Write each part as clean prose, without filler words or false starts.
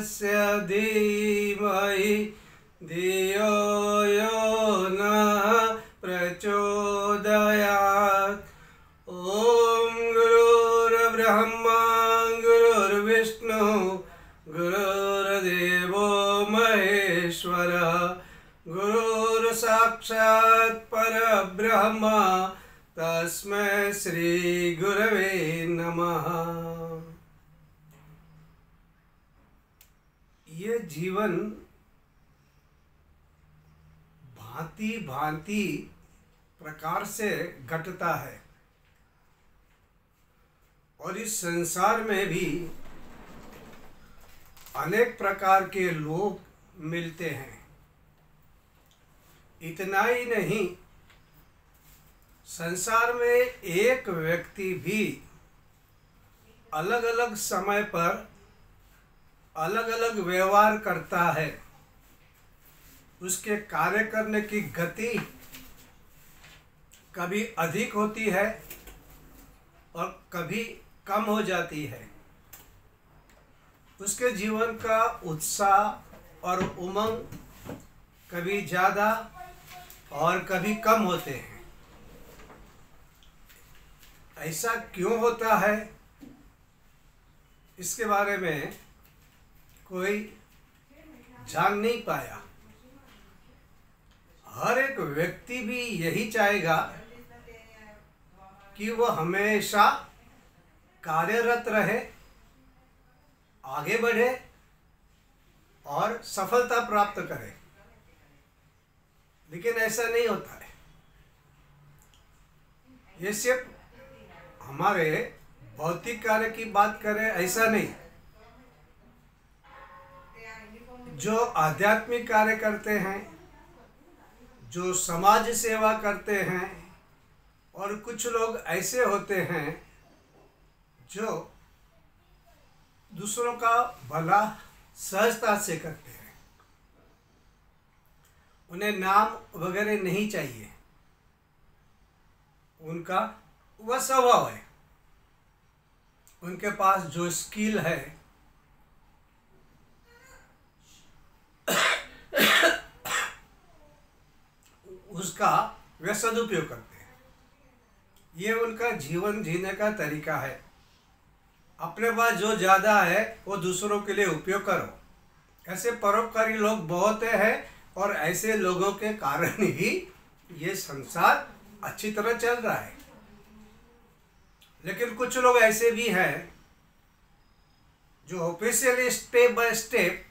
तस्य धीमहि धियो यो नः प्रचोदयात्। ओम गुरुर्ब्रह्मा गुरुर्विष्णु गुरुर्देवो महेश्वरः गुरुर्साक्षात् परब्रह्म तस्मै श्री गुरवे नमः। ये जीवन भांति भांति प्रकार से घटता है और इस संसार में भी अनेक प्रकार के लोग मिलते हैं। इतना ही नहीं, संसार में एक व्यक्ति भी अलग अलग समय पर अलग अलग व्यवहार करता है। उसके कार्य करने की गति कभी अधिक होती है और कभी कम हो जाती है। उसके जीवन का उत्साह और उमंग कभी ज़्यादा और कभी कम होते हैं। ऐसा क्यों होता है, इसके बारे में कोई जान नहीं पाया। हर एक व्यक्ति भी यही चाहेगा कि वह हमेशा कार्यरत रहे, आगे बढ़े और सफलता प्राप्त करे, लेकिन ऐसा नहीं होता है। ये सिर्फ हमारे भौतिक कार्य की बात करें ऐसा नहीं, जो आध्यात्मिक कार्य करते हैं, जो समाज सेवा करते हैं, और कुछ लोग ऐसे होते हैं जो दूसरों का भला सहजता से करते हैं। उन्हें नाम वगैरह नहीं चाहिए, उनका वह स्वभाव है। उनके पास जो स्किल है उसका वे सदुपयोग करते हैं। ये उनका जीवन जीने का तरीका है। अपने पास जो ज़्यादा है वो दूसरों के लिए उपयोग करो। ऐसे परोपकारी लोग बहुत हैं और ऐसे लोगों के कारण ही ये संसार अच्छी तरह चल रहा है। लेकिन कुछ लोग ऐसे भी हैं जो ऑफिशियली स्टेप बाय स्टेप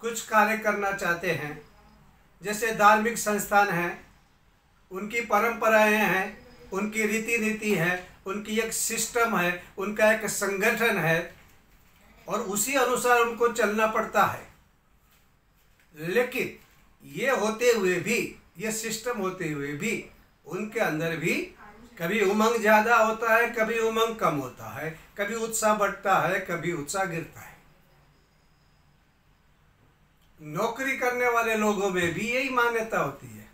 कुछ कार्य करना चाहते हैं। जैसे धार्मिक संस्थान हैं, उनकी परंपराएं हैं, उनकी रीति नीति है, उनकी एक सिस्टम है, उनका एक संगठन है और उसी अनुसार उनको चलना पड़ता है। लेकिन ये होते हुए भी, ये सिस्टम होते हुए भी, उनके अंदर भी कभी उमंग ज़्यादा होता है, कभी उमंग कम होता है, कभी उत्साह बढ़ता है, कभी उत्साह गिरता है। नौकरी करने वाले लोगों में भी यही मान्यता होती है।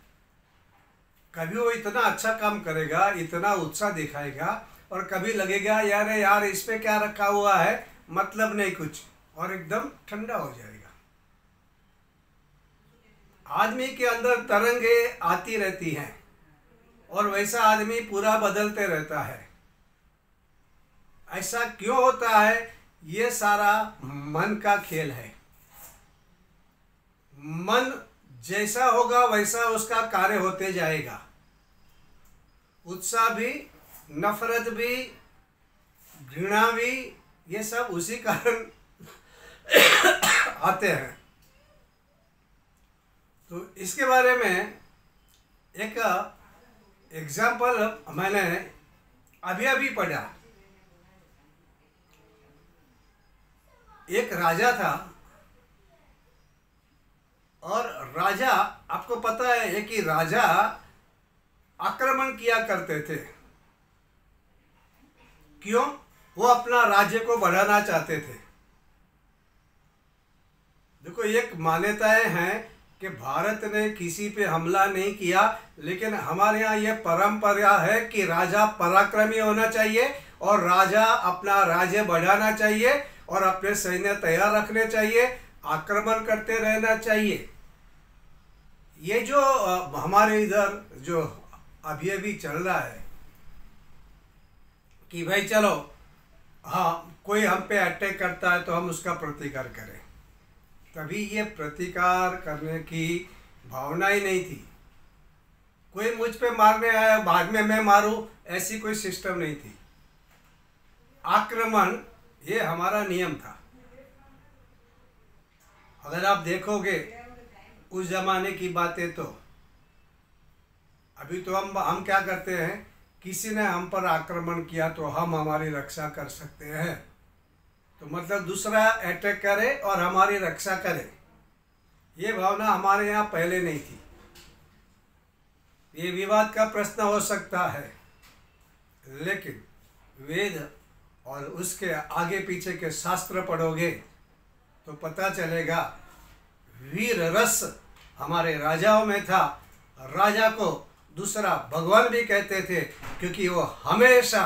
कभी वो इतना अच्छा काम करेगा, इतना उत्साह दिखाएगा, और कभी लगेगा यार इस पे क्या रखा हुआ है, मतलब नहीं कुछ, और एकदम ठंडा हो जाएगा। आदमी के अंदर तरंगे आती रहती हैं और वैसा आदमी पूरा बदलते रहता है। ऐसा क्यों होता है? ये सारा मन का खेल है। मन जैसा होगा वैसा उसका कार्य होते जाएगा। उत्साह भी, नफरत भी, घृणा भी, ये सब उसी कारण आते हैं। तो इसके बारे में एक एग्जाम्पल मैंने अभी पढ़ा। एक राजा था और राजा, आपको पता है कि राजा आक्रमण किया करते थे। क्यों? वो अपना राज्य को बढ़ाना चाहते थे। देखो, एक मान्यताएं हैं कि भारत ने किसी पे हमला नहीं किया, लेकिन हमारे यहाँ ये परंपरा है कि राजा पराक्रमी होना चाहिए और राजा अपना राज्य बढ़ाना चाहिए और अपने सैन्य तैयार रखने चाहिए, आक्रमण करते रहना चाहिए। ये जो हमारे इधर जो अभी चल रहा है कि भाई चलो, हाँ, कोई हम पे अटैक करता है तो हम उसका प्रतिकार करें, तभी ये प्रतिकार करने की भावना ही नहीं थी। कोई मुझ पे मारने आया, बाद में मैं मारूं, ऐसी कोई सिस्टम नहीं थी। आक्रमण ये हमारा नियम था। अगर आप देखोगे उस जमाने की बातें, तो अभी तो हम क्या करते हैं, किसी ने हम पर आक्रमण किया तो हम हमारी रक्षा कर सकते हैं। तो मतलब दूसरा अटैक करे और हमारी रक्षा करे, ये भावना हमारे यहाँ पहले नहीं थी। ये विवाद का प्रश्न हो सकता है, लेकिन वेद और उसके आगे पीछे के शास्त्र पढ़ोगे तो पता चलेगा वीर रस हमारे राजाओं में था। राजा को दूसरा भगवान भी कहते थे, क्योंकि वो हमेशा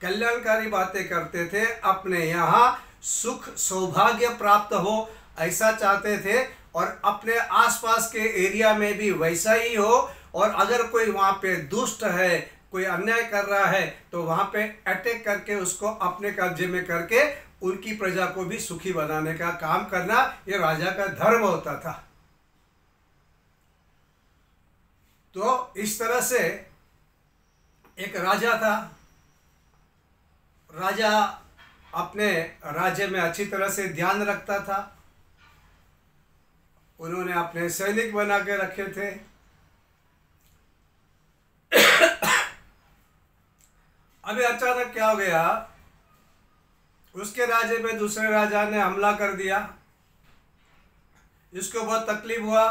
कल्याणकारी बातें करते थे, अपने यहाँ सुख सौभाग्य प्राप्त हो ऐसा चाहते थे, और अपने आसपास के एरिया में भी वैसा ही हो। और अगर कोई वहाँ पे दुष्ट है, कोई अन्याय कर रहा है, तो वहाँ पे अटैक करके उसको अपने कब्जे में करके उनकी प्रजा को भी सुखी बनाने का काम करना, ये राजा का धर्म होता था। तो इस तरह से एक राजा था। राजा अपने राज्य में अच्छी तरह से ध्यान रखता था। उन्होंने अपने सैनिक बना के रखे थे। अभी अचानक क्या हो गया, उसके राज्य में दूसरे राजा ने हमला कर दिया। इसको बहुत तकलीफ हुआ,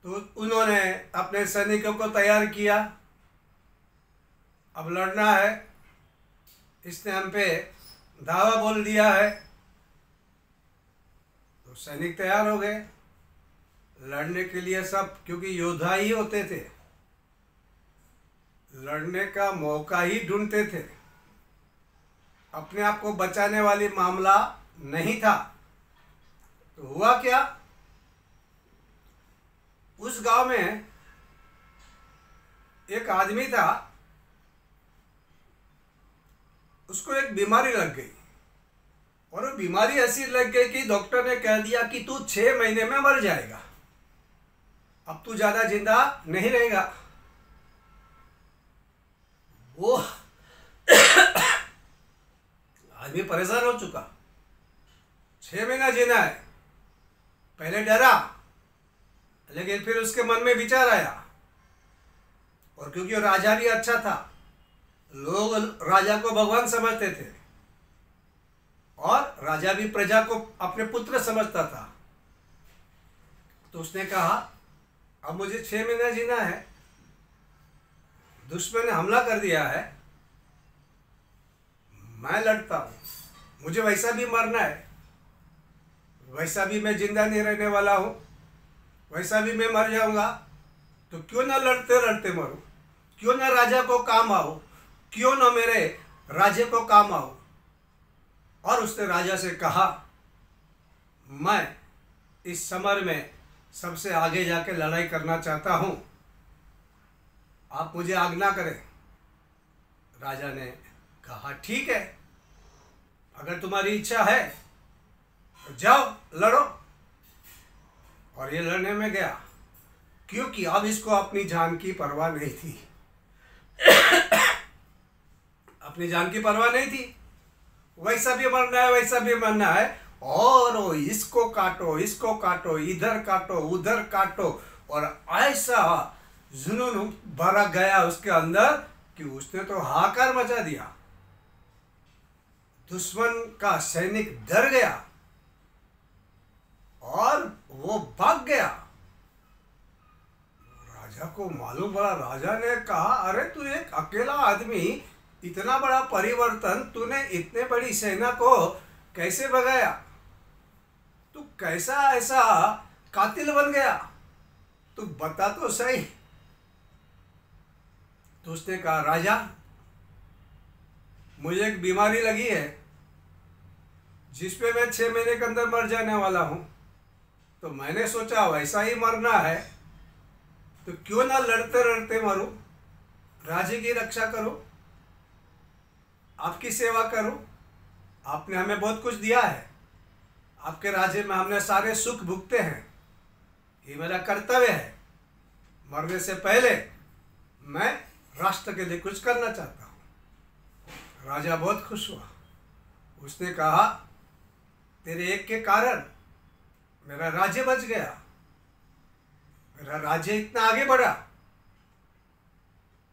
तो उन्होंने अपने सैनिकों को तैयार किया। अब लड़ना है, इसने हम पे धावा बोल दिया है। तो सैनिक तैयार हो गए लड़ने के लिए सब, क्योंकि योद्धा ही होते थे, लड़ने का मौका ही ढूंढते थे, अपने आप को बचाने वाली मामला नहीं था। तो हुआ क्या, उस गांव में एक आदमी था, उसको एक बीमारी लग गई, और वो बीमारी ऐसी लग गई कि डॉक्टर ने कह दिया कि तू 6 महीने में मर जाएगा, अब तू ज्यादा जिंदा नहीं रहेगा। वो आदमी परेशान हो चुका, 6 महीना जीना है। पहले डरा, लेकिन फिर उसके मन में विचार आया, और क्योंकि वो राजा भी अच्छा था, लोग राजा को भगवान समझते थे, और राजा भी प्रजा को अपने पुत्र समझता था। तो उसने कहा, अब मुझे 6 महीना जीना है, दुश्मन ने हमला कर दिया है, मैं लड़ता हूं, मुझे वैसा भी मरना है, वैसा भी मैं जिंदा नहीं रहने वाला हूं, वैसा भी मैं मर जाऊंगा, तो क्यों ना लड़ते लड़ते मरूं, क्यों ना राजा को काम आऊं, क्यों ना मेरे राज्य को काम आऊं। और उसने राजा से कहा, मैं इस समर में सबसे आगे जाके लड़ाई करना चाहता हूं, आप मुझे आज्ञा करें। राजा ने कहा, ठीक है, अगर तुम्हारी इच्छा है तो जाओ लड़ो। और ये लड़ने में गया, क्योंकि अब इसको अपनी जान की परवाह नहीं थी। अपनी जान की परवाह नहीं थी, वैसा भी मरना है, वैसा भी मरना है, और इसको काटो, इधर काटो, उधर काटो। और ऐसा जुनून भरा गया उसके अंदर कि उसने तो हाहाकार मचा दिया। दुश्मन का सैनिक डर गया और वो भाग गया। राजा को मालूम पड़ा, राजा ने कहा, अरे तू एक अकेला आदमी, इतना बड़ा परिवर्तन, तूने इतने बड़ी सेना को कैसे भगाया, तू कैसा ऐसा कातिल बन गया, तू बता तो सही। तो उसने कहा, राजा मुझे एक बीमारी लगी है जिस पे मैं 6 महीने के अंदर मर जाने वाला हूँ, तो मैंने सोचा वैसा ही मरना है तो क्यों ना लड़ते लड़ते मरूं, राज्य की रक्षा करूं, आपकी सेवा करूं। आपने हमें बहुत कुछ दिया है, आपके राज्य में हमने सारे सुख भुगते हैं, ये मेरा कर्तव्य है। मरने से पहले मैं राष्ट्र के लिए कुछ करना चाहता हूँ। राजा बहुत खुश हुआ। उसने कहा, तेरे एक के कारण मेरा राज्य बच गया, मेरा राज्य इतना आगे बढ़ा,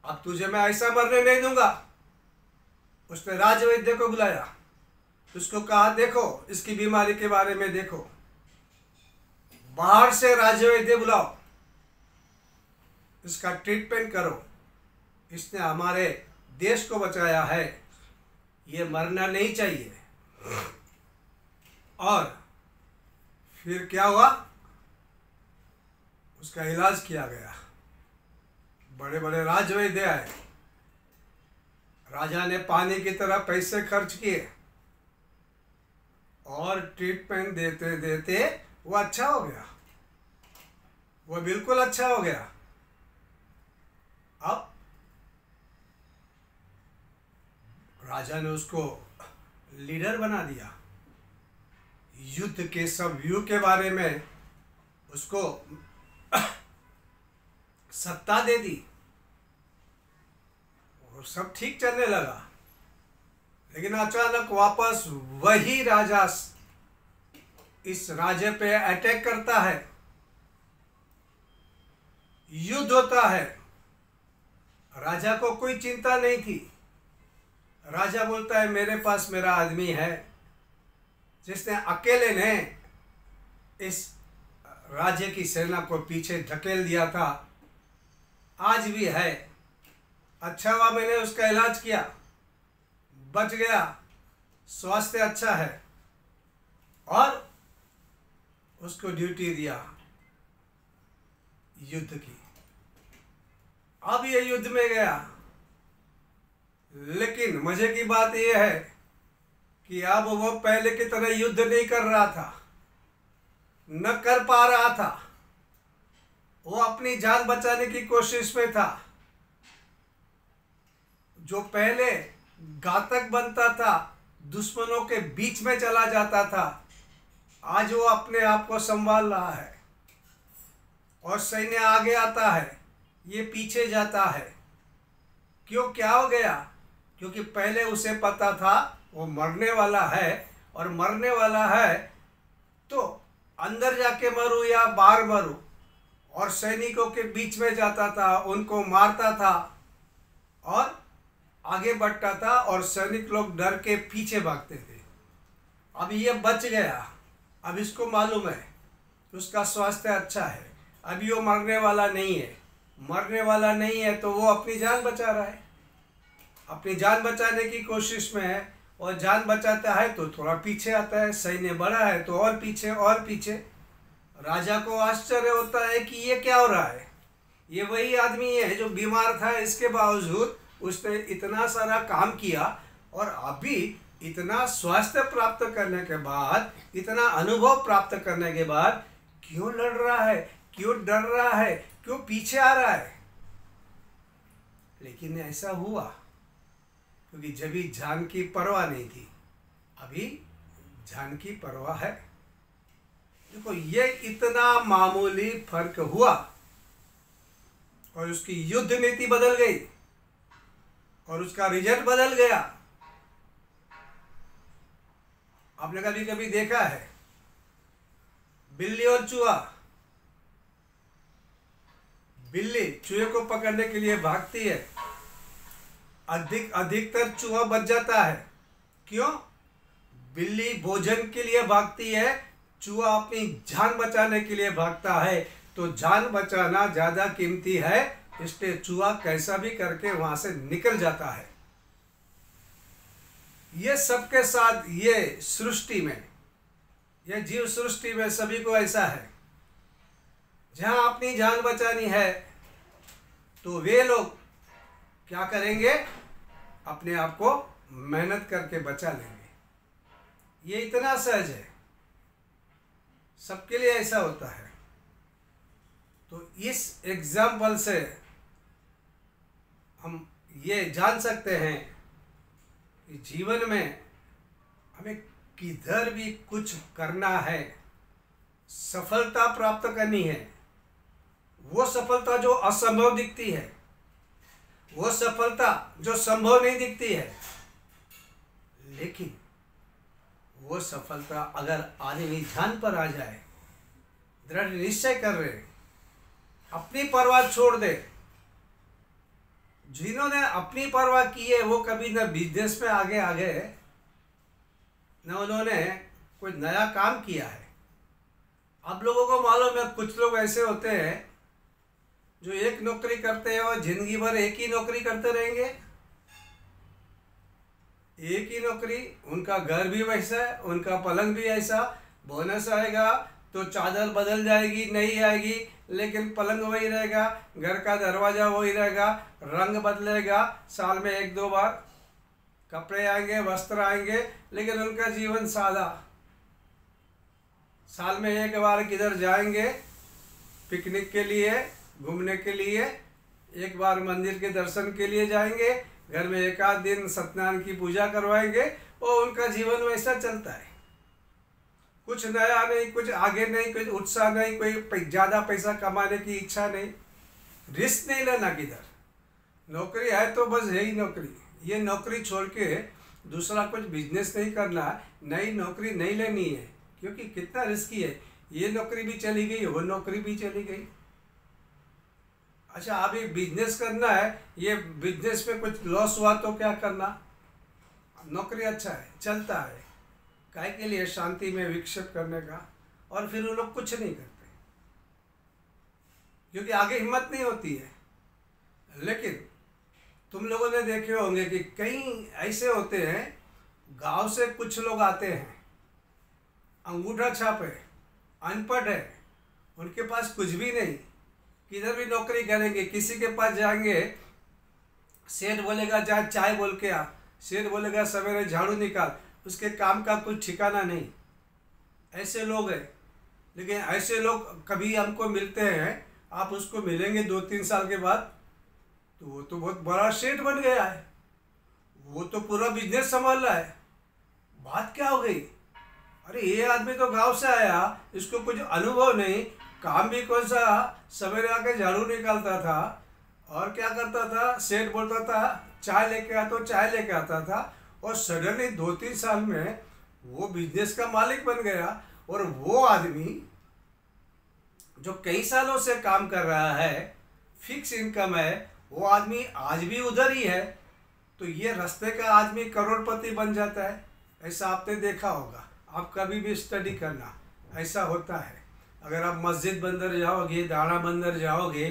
अब तुझे मैं ऐसा मरने नहीं दूंगा। उसने राजवैद्य को बुलाया, उसको कहा, देखो इसकी बीमारी के बारे में देखो, बाहर से राजवैद्य बुलाओ, इसका ट्रीटमेंट करो, इसने हमारे देश को बचाया है, ये मरना नहीं चाहिए। और फिर क्या हुआ, उसका इलाज किया गया। बड़े बड़े राजवैद्य आए, राजा ने पानी की तरह पैसे खर्च किए और ट्रीटमेंट देते देते वो अच्छा हो गया, वो बिल्कुल अच्छा हो गया। अब राजा ने उसको लीडर बना दिया, युद्ध के सब व्यू के बारे में उसको सत्ता दे दी और सब ठीक चलने लगा। लेकिन अचानक वापस वही राजा इस राज्य पे अटैक करता है, युद्ध होता है। राजा को कोई चिंता नहीं थी। राजा बोलता है, मेरे पास मेरा आदमी है जिसने अकेले ने इस राज्य की सेना को पीछे ढकेल दिया था, आज भी है। अच्छा हुआ मैंने उसका इलाज किया, बच गया, स्वास्थ्य अच्छा है। और उसको ड्यूटी दिया युद्ध की। अब ये युद्ध में गया, लेकिन मजे की बात यह है कि अब वो पहले की तरह युद्ध नहीं कर रहा था, न कर पा रहा था। वो अपनी जान बचाने की कोशिश में था। जो पहले घातक बनता था, दुश्मनों के बीच में चला जाता था, आज वो अपने आप को संभाल रहा है और सैन्य आगे आता है, ये पीछे जाता है। क्यों, क्या हो गया? क्योंकि पहले उसे पता था वो मरने वाला है, और मरने वाला है तो अंदर जाके मरूं या बाहर मरूं। और सैनिकों के बीच में जाता था, उनको मारता था और आगे बढ़ता था, और सैनिक लोग डर के पीछे भागते थे। अब ये बच गया, अब इसको मालूम है उसका स्वास्थ्य अच्छा है, अभी वो मरने वाला नहीं है। मरने वाला नहीं है तो वो अपनी जान बचा रहा है, अपनी जान बचाने की कोशिश में है। और जान बचाता है तो थोड़ा पीछे आता है, सैन्य बड़ा है तो और पीछे और पीछे। राजा को आश्चर्य होता है कि ये क्या हो रहा है, ये वही आदमी है जो बीमार था, इसके बावजूद उसने इतना सारा काम किया, और अभी इतना स्वास्थ्य प्राप्त करने के बाद, इतना अनुभव प्राप्त करने के बाद क्यों लड़ रहा है, क्यों डर रहा है, क्यों पीछे आ रहा है। लेकिन ऐसा हुआ क्योंकि जब जान की परवाह नहीं थी, अभी जान की परवाह है। देखो, ये इतना मामूली फर्क हुआ और उसकी युद्ध नीति बदल गई और उसका रिजल्ट बदल गया। आपने कभी कभी देखा है, बिल्ली और चूहा, बिल्ली चूहे को पकड़ने के लिए भागती है, अधिकतर चूहा बच जाता है। क्यों? बिल्ली भोजन के लिए भागती है, चूहा अपनी जान बचाने के लिए भागता है। तो जान बचाना ज़्यादा कीमती है, इसलिए चूहा कैसा भी करके वहाँ से निकल जाता है। ये सबके साथ, ये सृष्टि में, ये जीव सृष्टि में सभी को ऐसा है। जहाँ अपनी जान बचानी है तो वे लोग क्या करेंगे, अपने आप को मेहनत करके बचा लेंगे। ये इतना सहज है, सबके लिए ऐसा होता है। तो इस एग्जाम्पल से हम ये जान सकते हैं कि जीवन में हमें किधर भी कुछ करना है, सफलता प्राप्त करनी है, वो सफलता जो असंभव दिखती है, वो सफलता जो संभव नहीं दिखती है, लेकिन वो सफलता अगर आदमी ध्यान पर आ जाए, दृढ़ निश्चय कर रहे, अपनी परवाह छोड़ दे। जिन्होंने अपनी परवाह की है वो कभी न बिजनेस में आगे आ गए, न उन्होंने कोई नया काम किया है। आप लोगों को मालूम है, कुछ लोग ऐसे होते हैं जो एक नौकरी करते हैं और जिंदगी भर एक ही नौकरी करते रहेंगे, एक ही नौकरी, उनका घर भी वैसा है, उनका पलंग भी ऐसा, बोनस आएगा तो चादर बदल जाएगी, नहीं आएगी, लेकिन पलंग वही रहेगा, घर का दरवाज़ा वही रहेगा, रंग बदलेगा, साल में एक दो बार कपड़े आएंगे, वस्त्र आएंगे, लेकिन उनका जीवन सादा। साल में एक बार किधर जाएंगे पिकनिक के लिए, घूमने के लिए, एक बार मंदिर के दर्शन के लिए जाएंगे, घर में एक आध दिन सत्यनारायण की पूजा करवाएंगे, और उनका जीवन वैसा चलता है। कुछ नया नहीं, कुछ आगे नहीं, कुछ उत्साह नहीं, कोई ज़्यादा पैसा कमाने की इच्छा नहीं, रिस्क नहीं लेना किधर। नौकरी है तो बस यही नौकरी, ये नौकरी छोड़ के दूसरा कुछ बिजनेस नहीं करना, नई नौकरी नहीं लेनी है, क्योंकि कितना रिस्की है। ये नौकरी भी चली गई, वो नौकरी भी चली गई। अच्छा, अभी बिजनेस करना है, ये बिजनेस में कुछ लॉस हुआ तो क्या करना। नौकरी अच्छा है, चलता है, काय के लिए, शांति में विक्षेप करने का, और फिर वो लोग कुछ नहीं करते क्योंकि आगे हिम्मत नहीं होती है। लेकिन तुम लोगों ने देखे होंगे कि कई ऐसे होते हैं, गांव से कुछ लोग आते हैं, अंगूठा छाप है, अनपढ़ है, उनके पास कुछ भी नहीं, किधर भी नौकरी करेंगे, किसी के पास जाएंगे, सेठ बोलेगा जा चाय बोल के आ, सेठ बोलेगा सवेरे झाड़ू निकाल, उसके काम का कुछ ठिकाना नहीं। ऐसे लोग हैं। लेकिन ऐसे लोग कभी हमको मिलते हैं, आप उसको मिलेंगे 2-3 साल के बाद तो वो तो बहुत बड़ा सेठ बन गया है, वो तो पूरा बिजनेस संभाल रहा है। बात क्या हो गई? अरे ये आदमी तो गांव से आया, इसको कुछ अनुभव नहीं, काम भी कौन सा, सवेरे आके झाड़ू निकालता था और क्या करता था, सेठ बोलता था चाय लेके आ तो चाय लेके आता था, और सडनली 2-3 साल में वो बिजनेस का मालिक बन गया। और वो आदमी जो कई सालों से काम कर रहा है, फिक्स इनकम है, वो आदमी आज भी उधर ही है। तो ये रास्ते का आदमी करोड़पति बन जाता है, ऐसा आपने देखा होगा। आप कभी भी स्टडी करना, ऐसा होता है। अगर आप मस्जिद बंदर जाओगे, दाना बंदर जाओगे,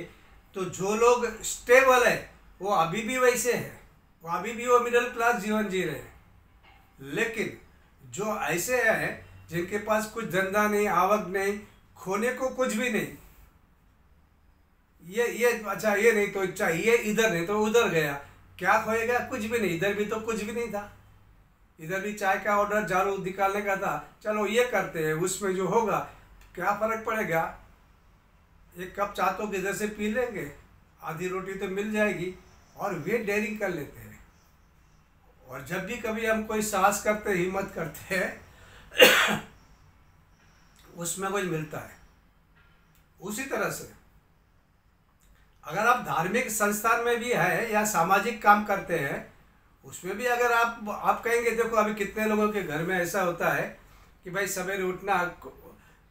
तो जो लोग स्टेबल है वो अभी भी वैसे हैं, वो अभी भी वो मिडिल क्लास जीवन जी रहे हैं। लेकिन जो ऐसे हैं जिनके पास कुछ धंधा नहीं, आवक नहीं, खोने को कुछ भी नहीं, ये अच्छा ये नहीं तो अच्छा, ये इधर नहीं तो उधर गया, क्या खोएगा? कुछ भी नहीं। इधर भी तो कुछ भी नहीं था, इधर भी चाय का ऑर्डर झाड़ू निकालने का था, चलो ये करते हैं, उसमें जो होगा क्या फर्क पड़ेगा, एक कप चाय तो किधर से पी लेंगे, आधी रोटी तो मिल जाएगी, और वे डेयरिंग कर लेते हैं। और जब भी कभी हम कोई साहस करते, हिम्मत करते हैं उसमें कुछ मिलता है। उसी तरह से अगर आप धार्मिक संस्थान में भी है या सामाजिक काम करते हैं, उसमें भी अगर आप कहेंगे, देखो अभी कितने लोगों के घर में ऐसा होता है कि भाई सवेरे उठना,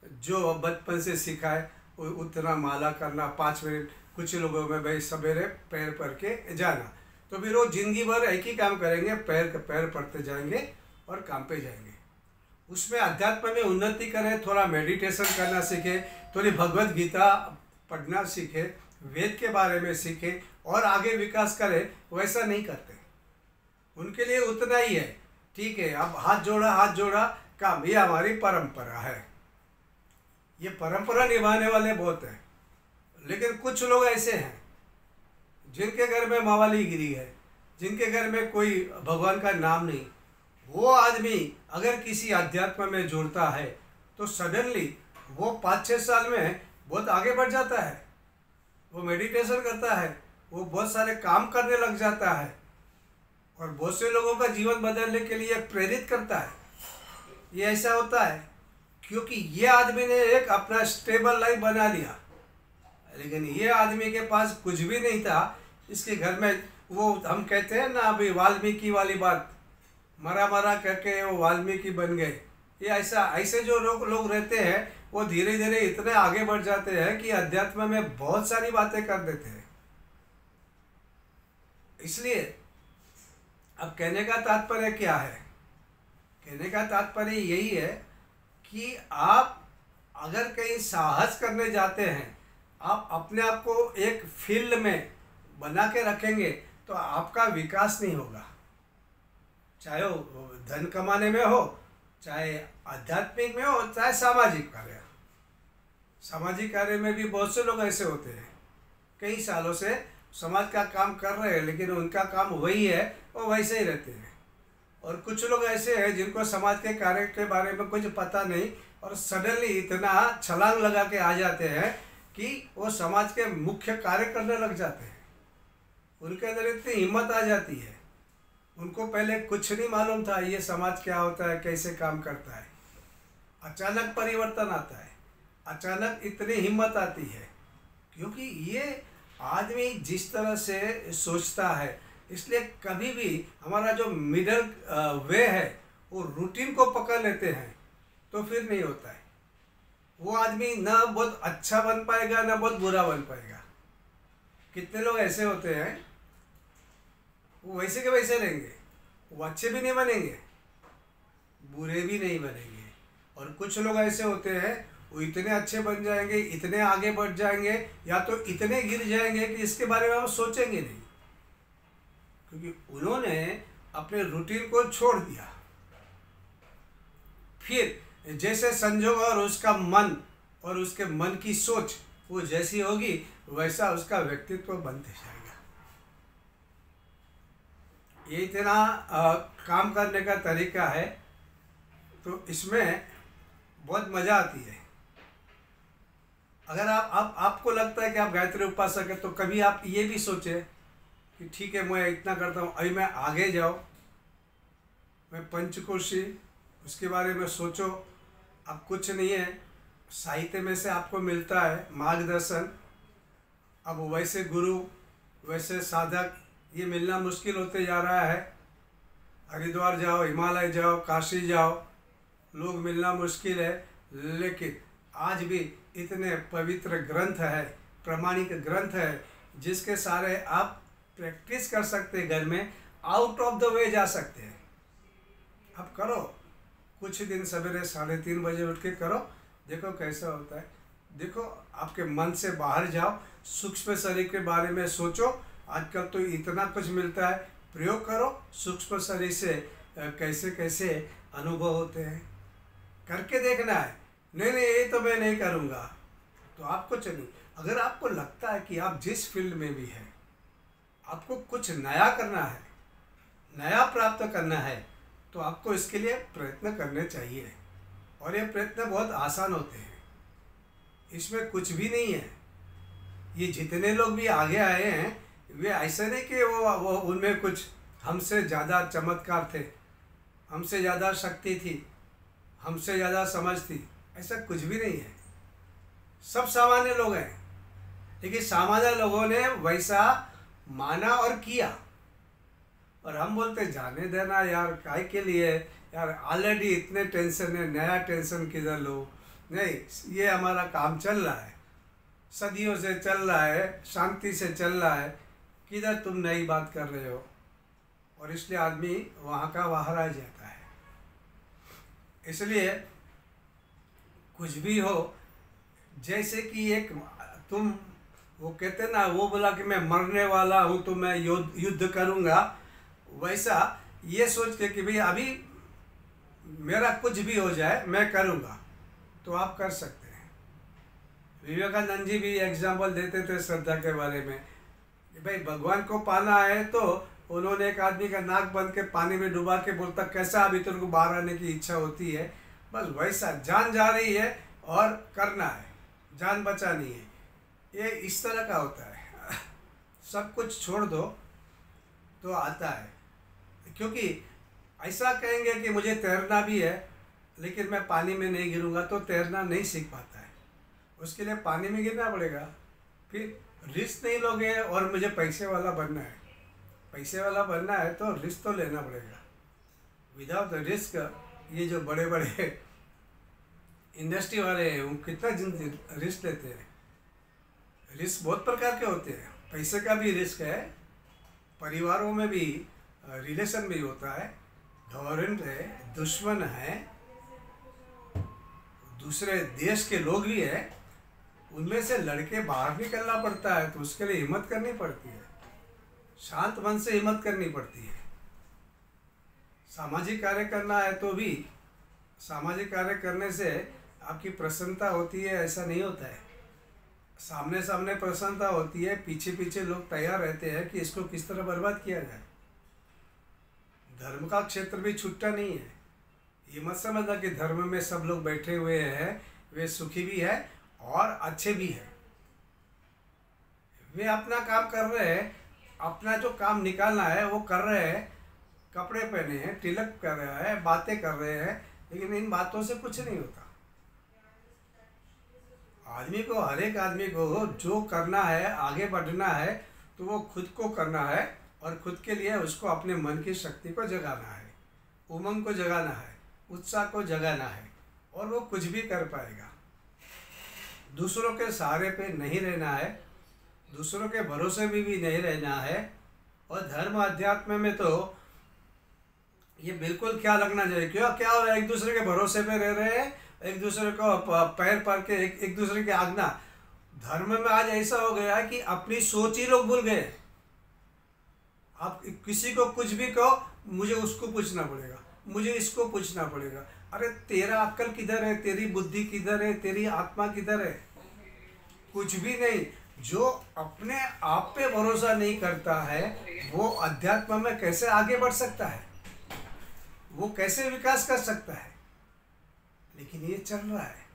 जो बचपन से सीखा है उतना माला करना 5 मिनट, कुछ लोगों में भाई सवेरे पैर पढ़ के जाना, तो फिर वो जिंदगी भर एक ही काम करेंगे, पैर पढ़ते जाएंगे और काम पे जाएंगे। उसमें अध्यात्म में उन्नति करें, थोड़ा मेडिटेशन करना सीखे, थोड़ी भगवत गीता पढ़ना सीखे, वेद के बारे में सीखे और आगे विकास करें, वैसा नहीं करते। उनके लिए उतना ही है, ठीक है, अब हाथ जोड़ा काम, ये हमारी परंपरा है। ये परंपरा निभाने वाले बहुत हैं। लेकिन कुछ लोग ऐसे हैं जिनके घर में मावाली गिरी है, जिनके घर में कोई भगवान का नाम नहीं, वो आदमी अगर किसी अध्यात्म में जुड़ता है तो सडनली वो 5-6 साल में बहुत आगे बढ़ जाता है। वो मेडिटेशन करता है, वो बहुत सारे काम करने लग जाता है और बहुत से लोगों का जीवन बदलने के लिए प्रेरित करता है। ये ऐसा होता है क्योंकि ये आदमी ने एक अपना स्टेबल लाइफ बना लिया, लेकिन ये आदमी के पास कुछ भी नहीं था। इसके घर में वो हम कहते हैं ना अभी वाल्मीकि वाली बात, मरा मरा करके वो वाल्मीकि बन गए। ये ऐसे जो लोग रहते हैं वो धीरे धीरे इतने आगे बढ़ जाते हैं कि अध्यात्म में बहुत सारी बातें कर देते हैं। इसलिए अब कहने का तात्पर्य क्या है? कहने का तात्पर्य यही है कि आप अगर कहीं साहस करने जाते हैं, आप अपने आप को एक फील्ड में बना के रखेंगे तो आपका विकास नहीं होगा। चाहे वो धन कमाने में हो, चाहे आध्यात्मिक में हो, चाहे सामाजिक कार्य। सामाजिक कार्य में भी बहुत से लोग ऐसे होते हैं, कई सालों से समाज का काम कर रहे हैं, लेकिन उनका काम वही है, वो वैसे ही रहते हैं। और कुछ लोग ऐसे हैं जिनको समाज के कार्य के बारे में कुछ पता नहीं और सडनली इतना छलांग लगा के आ जाते हैं कि वो समाज के मुख्य कार्य करने लग जाते हैं। उनके अंदर इतनी हिम्मत आ जाती है, उनको पहले कुछ नहीं मालूम था ये समाज क्या होता है, कैसे काम करता है। अचानक परिवर्तन आता है, अचानक इतनी हिम्मत आती है, क्योंकि ये आदमी जिस तरह से सोचता है। इसलिए कभी भी हमारा जो मिडल वे है वो रूटीन को पकड़ लेते हैं तो फिर नहीं होता है। वो आदमी ना बहुत अच्छा बन पाएगा ना बहुत बुरा बन पाएगा। कितने लोग ऐसे होते हैं वो वैसे के वैसे रहेंगे, वो अच्छे भी नहीं बनेंगे, बुरे भी नहीं बनेंगे। और कुछ लोग ऐसे होते हैं वो इतने अच्छे बन जाएंगे, इतने आगे बढ़ जाएंगे, या तो इतने गिर जाएंगे कि इसके बारे में हम सोचेंगे नहीं, क्योंकि उन्होंने अपने रूटीन को छोड़ दिया। फिर जैसे संजोग और उसका मन और उसके मन की सोच वो जैसी होगी वैसा उसका व्यक्तित्व बनते जाएगा। ये इतना काम करने का तरीका है, तो इसमें बहुत मज़ा आती है। अगर आपको लगता है कि आप गायत्री उपासक है तो कभी आप ये भी सोचें कि ठीक है मैं इतना करता हूँ, अभी मैं आगे जाऊँ, मैं पंचकोशी उसके बारे में सोचो। अब कुछ नहीं है, साहित्य में से आपको मिलता है मार्गदर्शन। अब वैसे गुरु वैसे साधक ये मिलना मुश्किल होते जा रहा है। हरिद्वार जाओ, हिमालय जाओ, काशी जाओ, लोग मिलना मुश्किल है। लेकिन आज भी इतने पवित्र ग्रंथ है, प्रामाणिक ग्रंथ है, जिसके सारे आप प्रैक्टिस कर सकते हैं, घर में आउट ऑफ द वे जा सकते हैं। आप करो, कुछ दिन सवेरे 3:30 बजे उठ के करो, देखो कैसा होता है। देखो आपके मन से बाहर जाओ, सूक्ष्म शरीर के बारे में सोचो। आजकल तो इतना कुछ मिलता है, प्रयोग करो। सूक्ष्म शरीर से कैसे कैसे अनुभव होते हैं, करके देखना है। नहीं ये तो मैं नहीं करूँगा, तो आपको चलिए। अगर आपको लगता है कि आप जिस फील्ड में भी हैं, आपको कुछ नया करना है, नया प्राप्त करना है, तो आपको इसके लिए प्रयत्न करने चाहिए। और ये प्रयत्न बहुत आसान होते हैं, इसमें कुछ भी नहीं है। ये जितने लोग भी आगे आए हैं वे ऐसे नहीं कि वो उनमें कुछ हमसे ज़्यादा चमत्कार थे, हमसे ज़्यादा शक्ति थी, हमसे ज़्यादा समझ थी, ऐसा कुछ भी नहीं है। सब सामान्य लोग हैं, लेकिन सामान्य लोगों ने वैसा माना और किया। और हम बोलते जाने देना यार, काय के लिए यार, ऑलरेडी इतने टेंशन है, नया टेंशन किधर लो। नहीं, ये हमारा काम चल रहा है, सदियों से चल रहा है, शांति से चल रहा है, किधर तुम नई बात कर रहे हो। और इसलिए आदमी वहाँ का वहाँ रह जाता है। इसलिए कुछ भी हो, जैसे कि एक तुम वो कहते ना, वो बोला कि मैं मरने वाला हूँ तो मैं युद्ध करूँगा, वैसा ये सोच के कि भाई अभी मेरा कुछ भी हो जाए मैं करूँगा, तो आप कर सकते हैं। विवेकानंद जी भी एग्जाम्पल देते थे श्रद्धा के बारे में कि भाई भगवान को पाना है तो उन्होंने एक आदमी का नाक बंद के पानी में डुबा के बोलता कैसा अभी तेरे को बाहर आने की इच्छा होती है, बस वैसा जान जा रही है और करना है, जान बचानी है, ये इस तरह का होता है। सब कुछ छोड़ दो तो आता है, क्योंकि ऐसा कहेंगे कि मुझे तैरना भी है लेकिन मैं पानी में नहीं गिरूंगा तो तैरना नहीं सीख पाता है। उसके लिए पानी में गिरना पड़ेगा, फिर रिस्क नहीं लोगे और मुझे पैसे वाला बनना है, पैसे वाला बनना है तो रिस्क तो लेना पड़ेगा। विदाउट रिस्क ये जो बड़े बड़े इंडस्ट्री वाले हैं वो कितना रिस्क लेते हैं। रिस्क बहुत प्रकार के होते हैं, पैसे का भी रिस्क है, परिवारों में भी रिलेशन भी होता है, गवर्नमेंट है, दुश्मन है, दूसरे देश के लोग भी है, उनमें से लड़के बाहर निकलना पड़ता है तो उसके लिए हिम्मत करनी पड़ती है, शांत मन से हिम्मत करनी पड़ती है। सामाजिक कार्य करना है तो भी सामाजिक कार्य करने से आपकी प्रसन्नता होती है ऐसा नहीं होता है, सामने सामने प्रसन्नता होती है, पीछे पीछे लोग तैयार रहते हैं कि इसको किस तरह बर्बाद किया जाए। धर्म का क्षेत्र भी छुट्टा नहीं है, ये मत समझना कि धर्म में सब लोग बैठे हुए हैं वे सुखी भी है और अच्छे भी हैं। वे अपना काम कर रहे हैं, अपना जो काम निकालना है वो कर रहे हैं, कपड़े पहने हैं, तिलक कर रहे हैं, बातें कर रहे हैं, लेकिन इन बातों से कुछ नहीं होता। आदमी को, हर एक आदमी को जो करना है, आगे बढ़ना है तो वो खुद को करना है और खुद के लिए उसको अपने मन की शक्ति को जगाना है, उमंग को जगाना है, उत्साह को जगाना है और वो कुछ भी कर पाएगा। दूसरों के सहारे पे नहीं रहना है, दूसरों के भरोसे में भी नहीं रहना है। और धर्म अध्यात्म में तो ये बिल्कुल क्या लगना चाहिए, क्यों क्या हो रहा है, एक दूसरे के भरोसे पे रह रहे हैं, एक दूसरे को पैर पड़ के एक दूसरे की आज्ञा। धर्म में आज ऐसा हो गया है कि अपनी सोच ही लोग भूल गए। आप किसी को कुछ भी कहो, मुझे उसको पूछना पड़ेगा, मुझे इसको पूछना पड़ेगा। अरे तेरा अक्ल किधर है, तेरी बुद्धि किधर है, तेरी आत्मा किधर है? कुछ भी नहीं। जो अपने आप पे भरोसा नहीं करता है वो अध्यात्म में कैसे आगे बढ़ सकता है, वो कैसे विकास कर सकता है? लेकिन ये चल रहा है।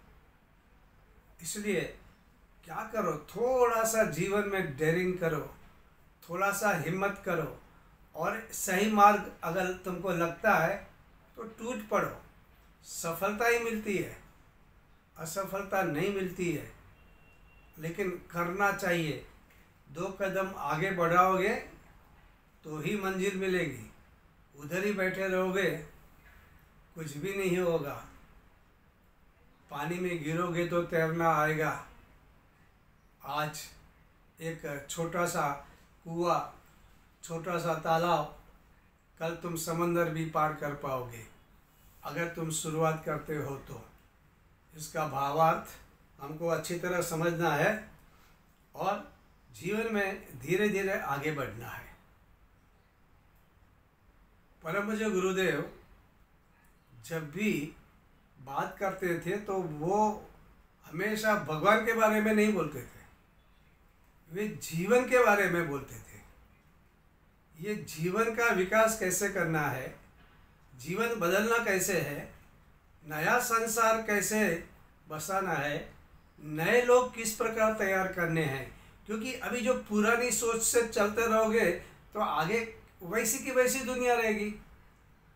इसलिए क्या करो, थोड़ा सा जीवन में डेयरिंग करो, थोड़ा सा हिम्मत करो और सही मार्ग अगर तुमको लगता है तो टूट पड़ो। सफलता ही मिलती है, असफलता नहीं मिलती है, लेकिन करना चाहिए। 2 कदम आगे बढ़ाओगे तो ही मंजिल मिलेगी, उधर ही बैठे रहोगे कुछ भी नहीं होगा। पानी में गिरोगे तो तैरना आएगा। आज एक छोटा सा कुआं, छोटा सा तालाब, कल तुम समंदर भी पार कर पाओगे अगर तुम शुरुआत करते हो तो। इसका भावार्थ हमको अच्छी तरह समझना है और जीवन में धीरे धीरे आगे बढ़ना है। परम पूज्य गुरुदेव जब भी बात करते थे तो वो हमेशा भगवान के बारे में नहीं बोलते थे, वे जीवन के बारे में बोलते थे। ये जीवन का विकास कैसे करना है, जीवन बदलना कैसे है, नया संसार कैसे बसाना है, नए लोग किस प्रकार तैयार करने हैं। क्योंकि अभी जो पुरानी सोच से चलते रहोगे तो आगे वैसी की वैसी दुनिया रहेगी।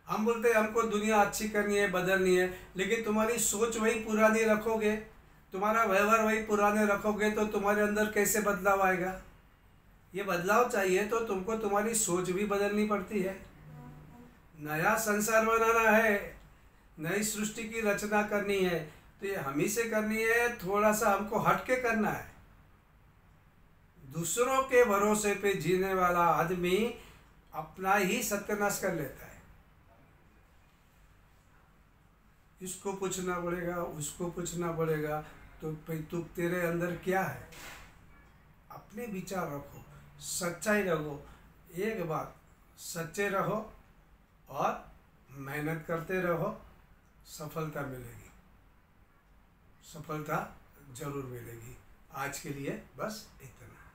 हम बोलते हैं हमको दुनिया अच्छी करनी है, बदलनी है, लेकिन तुम्हारी सोच वही पुरानी रखोगे, तुम्हारा व्यवहार वही पुराने रखोगे तो तुम्हारे अंदर कैसे बदलाव आएगा? ये बदलाव चाहिए तो तुमको तुम्हारी सोच भी बदलनी पड़ती है। नया संसार बनाना है, नई सृष्टि की रचना करनी है तो ये हम ही से करनी है, थोड़ा सा हमको हट के करना है। दूसरों के भरोसे पे जीने वाला आदमी अपना ही सत्यानाश कर लेता है। इसको पूछना पड़ेगा, उसको पूछना पड़ेगा, तो तू तेरे अंदर क्या है? अपने विचार रखो, सच्चाई रखो, एक बात सच्चे रहो और मेहनत करते रहो, सफलता मिलेगी, सफलता जरूर मिलेगी। आज के लिए बस इतना।